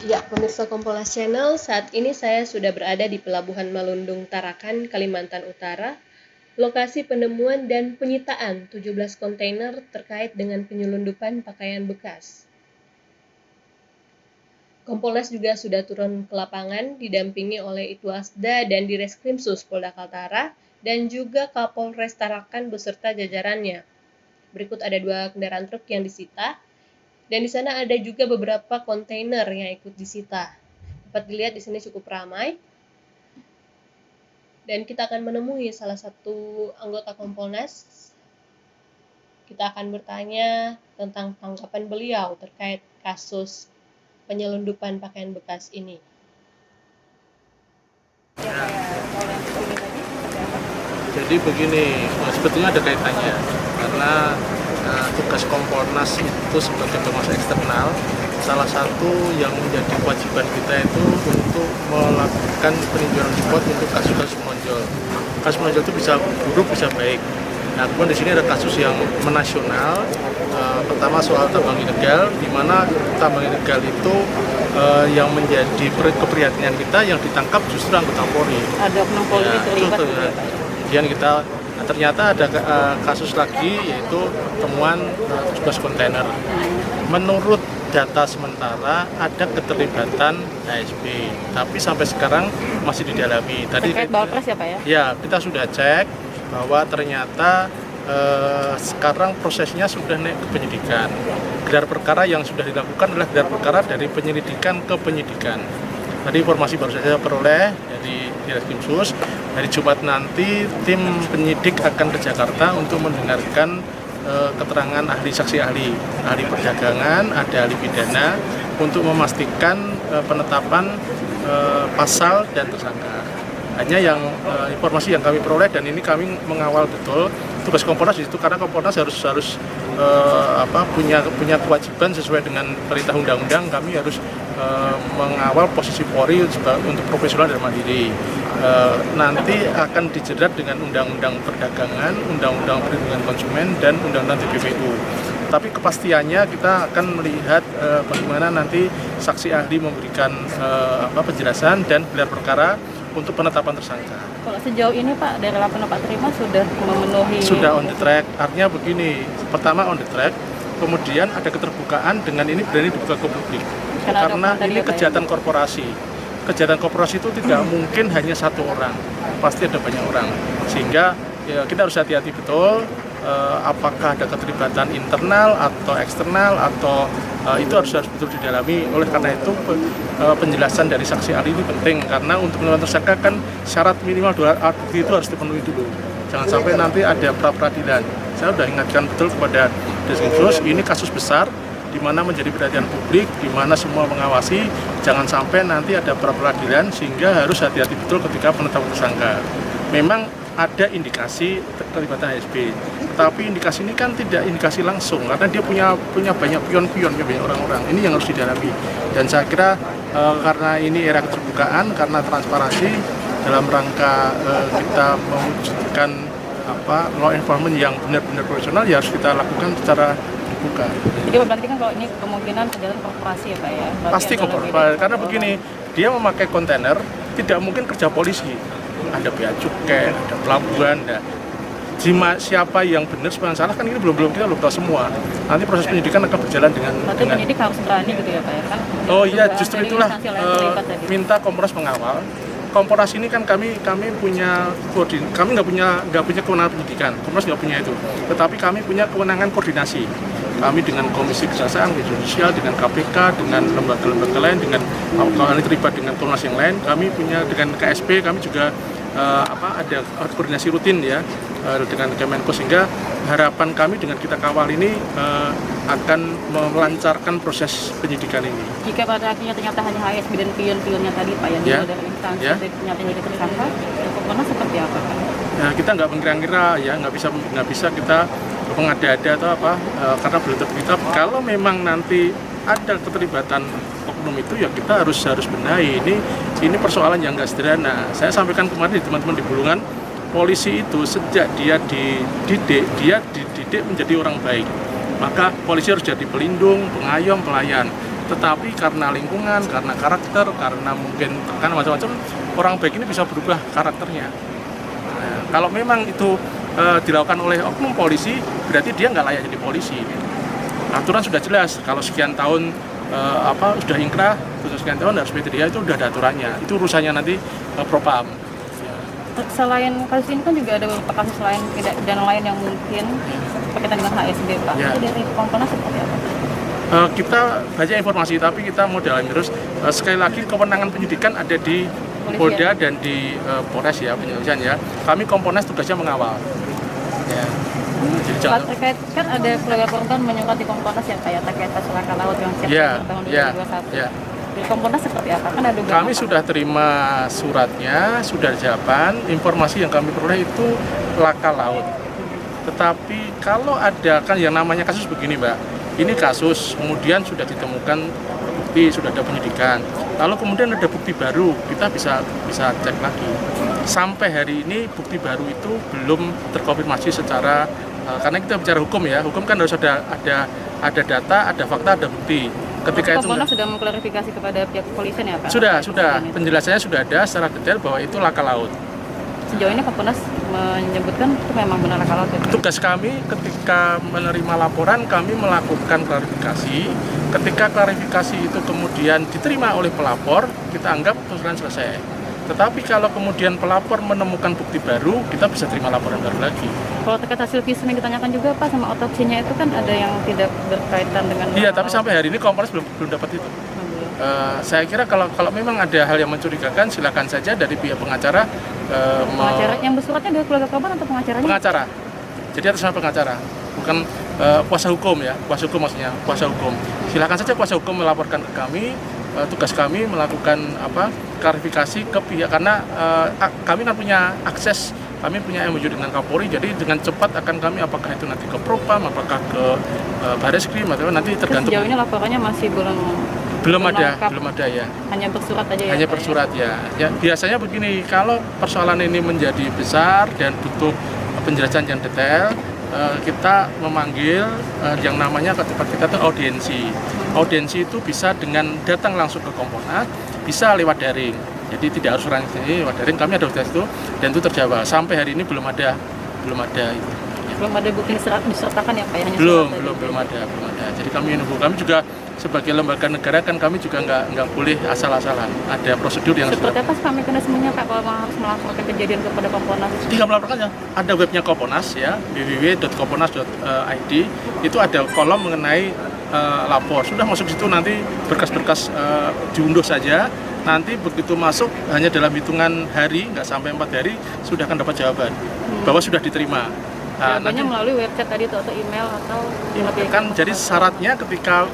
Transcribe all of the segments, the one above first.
Ya, pemirsa Kompolnas Channel, saat ini saya sudah berada di Pelabuhan Malundung Tarakan, Kalimantan Utara, lokasi penemuan dan penyitaan 17 kontainer terkait dengan penyelundupan pakaian bekas. Kompolnas juga sudah turun ke lapangan didampingi oleh Itwasda dan Direskrimsus Polda Kaltara dan juga Kapolres Tarakan beserta jajarannya. Berikut ada 2 kendaraan truk yang disita. Dan di sana ada juga beberapa kontainer yang ikut disita. Dapat dilihat di sini cukup ramai. Dan kita akan menemui salah satu anggota Kompolnas. Kita akan bertanya tentang tanggapan beliau terkait kasus penyelundupan pakaian bekas ini. Jadi begini, sebetulnya ada kaitannya karena tugas Kompolnas itu sebagai pengawas eksternal, salah satu yang menjadi kewajiban kita itu untuk melakukan peninjauan report untuk kasus-kasus menonjol. Kasus menonjol itu bisa buruk, bisa baik. Nah, kemudian di sini ada kasus yang menasional. Pertama soal tambang ilegal, di mana tambang ilegal itu yang menjadi keprihatinan kita yang ditangkap justru anggota Polri. Ada oknum Polri terlibat. Kemudian kita ternyata ada kasus lagi yaitu temuan 17 kontainer. Menurut data sementara ada keterlibatan HSB, tapi sampai sekarang masih didalami. Terkait Bawapres ya Pak ya? Ya, kita sudah cek bahwa ternyata sekarang prosesnya sudah naik ke penyidikan. Gelar perkara yang sudah dilakukan adalah gelar perkara dari penyelidikan ke penyidikan. Tadi informasi baru saja peroleh dari Direskrimsus, hari Jumat nanti tim penyidik akan ke Jakarta untuk mendengarkan keterangan ahli saksi ahli perdagangan, ada ahli pidana untuk memastikan penetapan pasal dan tersangka. Hanya yang informasi yang kami peroleh dan ini kami mengawal betul tugas Kompolnas di situ karena Kompolnas harus punya kewajiban sesuai dengan perintah undang-undang. Kami harus mengawal posisi Polri untuk profesional dan mandiri. Nanti akan dijerat dengan undang-undang perdagangan, undang-undang perlindungan konsumen dan undang-undang TPPU. Tapi kepastiannya kita akan melihat bagaimana nanti saksi ahli memberikan penjelasan dan gelar perkara untuk penetapan tersangka. Kalau sejauh ini Pak, dari laporan Pak terima sudah memenuhi? Sudah on the track, artinya begini, pertama on the track, kemudian ada keterbukaan dengan ini berani dibuka ke publik. Karena ini kejahatan korporasi. Kejahatan korporasi itu tidak mungkin hanya satu orang, pasti ada banyak orang. Sehingga ya, kita harus hati-hati betul, apakah ada keterlibatan internal atau eksternal atau itu harus betul didalami. Oleh karena itu penjelasan dari saksi ahli ini penting karena untuk penetapan tersangka kan syarat minimal 2 alat bukti itu harus dipenuhi dulu. Jangan sampai nanti ada pra peradilan. Saya sudah ingatkan betul kepada Direskrimsus, ini kasus besar di mana menjadi perhatian publik, di mana semua mengawasi, jangan sampai nanti ada pra peradilan sehingga harus hati-hati betul ketika penetapan tersangka. Memang ada indikasi keterlibatan HSB, tapi indikasi ini kan tidak indikasi langsung karena dia punya banyak pion-pion, banyak orang-orang. Ini yang harus didalami. Dan saya kira karena ini era keterbukaan, karena transparansi dalam rangka kita mewujudkan law enforcement yang benar-benar profesional, ya harus kita lakukan secara terbuka. Jadi berarti kan kalau ini kemungkinan kejahatan korporasi ya Pak ya? Pasti korporasi, karena begini, dia memakai kontainer, tidak mungkin kerja polisi. Ada bea cukai, ada pelabuhan, ada siapa yang benar, siapa yang salah kan ini belum kita tahu semua. Nanti proses penyidikan akan berjalan dengan penyidik harus berani gitu ya Pak ya kan? Oh iya, justru itulah minta Kompolnas mengawal. Kompolnas ini kan kami punya kami nggak punya kewenangan penyidikan, Kompolnas nggak punya itu. Tetapi kami punya kewenangan koordinasi. Kami dengan Komisi Kejaksaan, Judisial, dengan KPK, dengan lembaga-lembaga lain, dengan kalau terlibat dengan Komnas yang lain, kami punya dengan KSP, kami juga ada koordinasi rutin ya dengan Kemenko, sehingga harapan kami dengan kita kawal ini akan melancarkan proses penyidikan ini. Jika pada akhirnya ternyata hanya HSB dan pion-pionnya tadi Pak yang dari instansi ternyata jadi tersangka, Kompolnas seperti apa Pak? Nah, kita nggak mengira-ngira ya, nggak bisa kita mengada-ada atau karena belum terlibat. Kalau memang nanti ada keterlibatan oknum itu ya kita harus benahi. Ini persoalan yang nggak sederhana. Saya sampaikan kemarin di teman-teman di Bulungan, polisi itu sejak dia dididik menjadi orang baik. Maka polisi harus jadi pelindung, pengayom, pelayan. tetapi karena lingkungan, karena karakter, karena mungkin karena macam-macam, orang baik ini bisa berubah karakternya. Nah, kalau memang itu dilakukan oleh oknum polisi, berarti dia nggak layak jadi polisi. Aturan sudah jelas, kalau sekian tahun sudah ingkrah, terus sekian tahun harus PTDH, itu udah ada aturannya. Itu urusannya nanti Propam. Selain kasus ini kan juga ada beberapa kasus lain dan lain yang mungkin berkaitan dengan HSB, Pak. Ya. Itu dari Kompolnas seperti apa? Kita baca informasi, tapi kita mau dalami terus. Sekali lagi, kewenangan penyidikan ada di Polda dan di Polres ya, penyelidikan ya. Kami Kompolnas tugasnya mengawal. Ya. Jadi Pak, terkait kan ada keluarga korban menyurat di Kompolnas ya, kayak terkait kasus laka laut yang tahun 2021. Ya. Di Kompolnas seperti apa? Kan ada Kami sudah terima suratnya, sudah jawaban. Informasi yang kami peroleh itu laka laut. Tetapi kalau ada kan yang namanya kasus begini, Mbak. Ini kasus, kemudian sudah ditemukan bukti, sudah ada penyidikan. Lalu kemudian ada bukti baru, kita bisa cek lagi. Sampai hari ini bukti baru itu belum terkonfirmasi secara karena kita bicara hukum ya. Hukum kan harus ada data, ada fakta, ada bukti. Ketika itu Kompolnas sudah mengklarifikasi kepada pihak kepolisian ya, Pak? Sudah. Penjelasannya sudah ada secara detail bahwa itu laka laut. Sejauh ini Kompolnas menyebutkan itu memang benar laka laut. Tugas kami ketika menerima laporan, kami melakukan klarifikasi. Ketika klarifikasi itu kemudian diterima oleh pelapor, kita anggap urusan selesai. Tetapi kalau kemudian pelapor menemukan bukti baru, kita bisa terima laporan baru lagi. Kalau terkait hasil visum yang ditanyakan juga Pak sama otopsinya itu kan ada yang tidak berkaitan dengan. Iya, tapi sampai hari ini Kompolnas belum dapat itu. Saya kira kalau memang ada hal yang mencurigakan, silakan saja dari pihak pengacara. Pengacara yang bersuratnya dari keluarga korban atau pengacaranya? Pengacara. Jadi atas nama pengacara, bukan kuasa hukum ya, kuasa hukum maksudnya, kuasa hukum. Silakan saja kuasa hukum melaporkan ke kami. Tugas kami melakukan klarifikasi ke pihak karena kami kan punya akses, kami punya MOU dengan Kapolri, jadi dengan cepat akan kami apakah itu nanti ke Propam, apakah ke Bareskrim atau nanti tergantung. Sejauh ini laporannya masih belum ada ya. Hanya bersurat aja ya. Hanya bersurat ya. Ya biasanya begini, kalau persoalan ini menjadi besar dan butuh penjelasan yang detail, kita memanggil yang namanya ketika kita itu audiensi. Audiensi itu bisa dengan datang langsung ke Kompolnas, bisa lewat daring. Jadi tidak harus orang sini lewat daring. Kami ada audiensi itu dan itu terjawab. Sampai hari ini belum ada itu. Belum ada bukti disertakan ya Pak ya? Belum ada. Jadi kami menunggu. Kami juga sebagai lembaga negara kan kami juga nggak boleh asal-asalan. Ada prosedur yang seperti apa mekanismenya Pak kalau harus melaporkan kejadian kepada Kompolnas? Tinggal melaporkan ya. Ada webnya Kompolnas ya, www.kompolnas.id. Itu ada kolom mengenai lapor. Sudah masuk situ nanti berkas-berkas diunduh saja. Nanti begitu masuk hanya dalam hitungan hari, nggak sampai 4 hari sudah akan dapat jawaban bahwa sudah diterima. Jawabannya melalui website tadi atau email atau kan jadi syaratnya ketika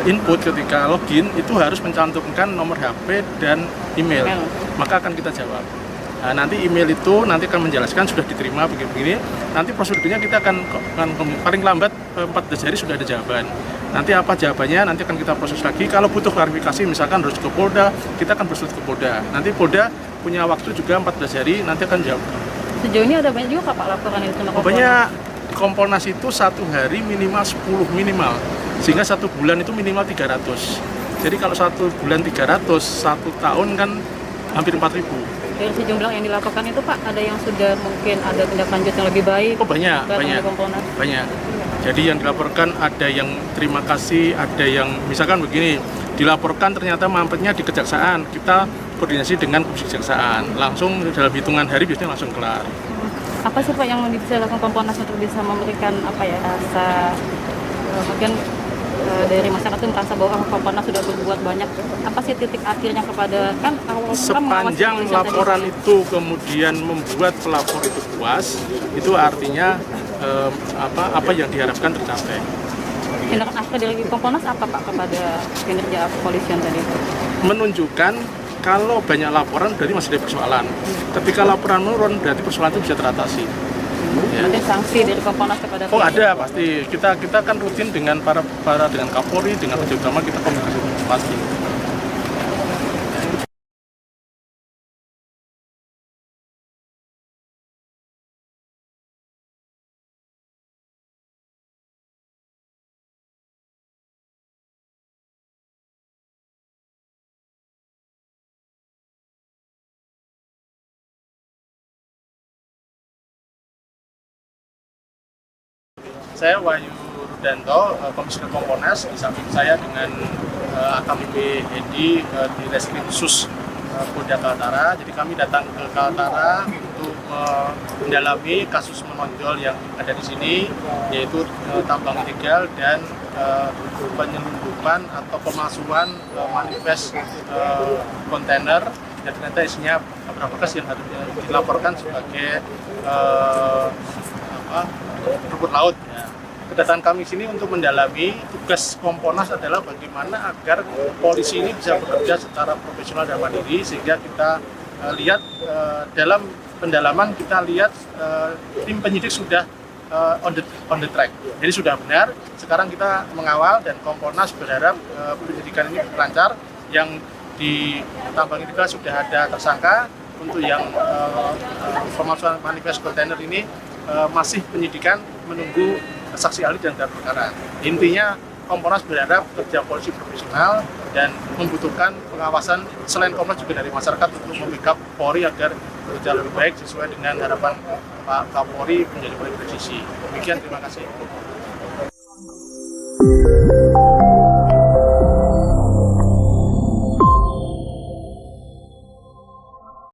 input, ketika login itu harus mencantumkan nomor HP dan email. Maka akan kita jawab. Nanti email itu nanti akan menjelaskan sudah diterima begini. Nanti prosedurnya kita akan paling lambat 14 hari sudah ada jawaban. Nanti apa jawabannya nanti akan kita proses lagi. Kalau butuh klarifikasi misalkan harus ke Polda, kita akan bersurat ke Polda. Nanti Polda punya waktu juga 14 hari nanti akan jawab. Sejauh ini ada banyak juga Pak laporan itu? Banyak. Kompolnas itu 1 hari minimal 10 minimal. Sehingga 1 bulan itu minimal 300. Jadi kalau 1 bulan 300, 1 tahun kan hampir 4.000. Dari sejumlah yang dilaporkan itu Pak, ada yang sudah mungkin ada tindak lanjut yang lebih baik? Oh banyak. Jadi yang dilaporkan ada yang terima kasih, ada yang misalkan begini, dilaporkan ternyata mampetnya di kejaksaan, kita koordinasi dengan komisi kejaksaan, langsung dalam hitungan hari biasanya langsung kelar. Apa sih Pak yang bisa dilakukan Kompolnas untuk bisa memberikan rasa mungkin dari masyarakat itu merasa bahwa Kompolnas sudah berbuat banyak? Apa sih titik akhirnya kepada sepanjang laporan itu kemudian membuat pelapor itu puas, itu artinya apa yang diharapkan tercapai. Tindakan akhir dari Kompolnas apa Pak kepada kinerja kepolisian tadi? Menunjukkan kalau banyak laporan berarti masih ada persoalan. Ketika laporan menurun berarti persoalan itu bisa teratasi. Ya. Ada sanksi dari Kompolnas kepada? Oh ada pasti. Kita kan rutin dengan para dengan Kapolri, dengan Raja Utama kita komunikasi pasti. Saya Wahyu Rudanto, Komisioner Kompolnas, di samping saya dengan AKBP Hedi di Reskrim Sus Polda Kaltara. Jadi kami datang ke Kaltara untuk mendalami kasus menonjol yang ada di sini, yaitu tambang ilegal dan penyelundupan atau pemalsuan manifest kontainer, dan ternyata isinya beberapa kas yang harus dilaporkan sebagai rumput laut. Ya. Kedatangan kami sini untuk mendalami. Tugas Kompolnas adalah bagaimana agar polisi ini bisa bekerja secara profesional dan mandiri, sehingga kita lihat dalam pendalaman kita lihat tim penyidik sudah on the track. Jadi sudah benar. Sekarang kita mengawal dan Kompolnas berharap penyidikan ini lancar. Yang di tambang ilegal sudah ada tersangka. Untuk yang pemalsuan manifest kontainer ini masih penyidikan, menunggu saksi ahli dan gelar perkara. Intinya Kompolnas berharap kerja polisi profesional dan membutuhkan pengawasan selain Kompolnas juga dari masyarakat untuk membackup Polri agar bekerja lebih baik sesuai dengan harapan Pak Kapolri menjadi polri presisi. Demikian, terima kasih.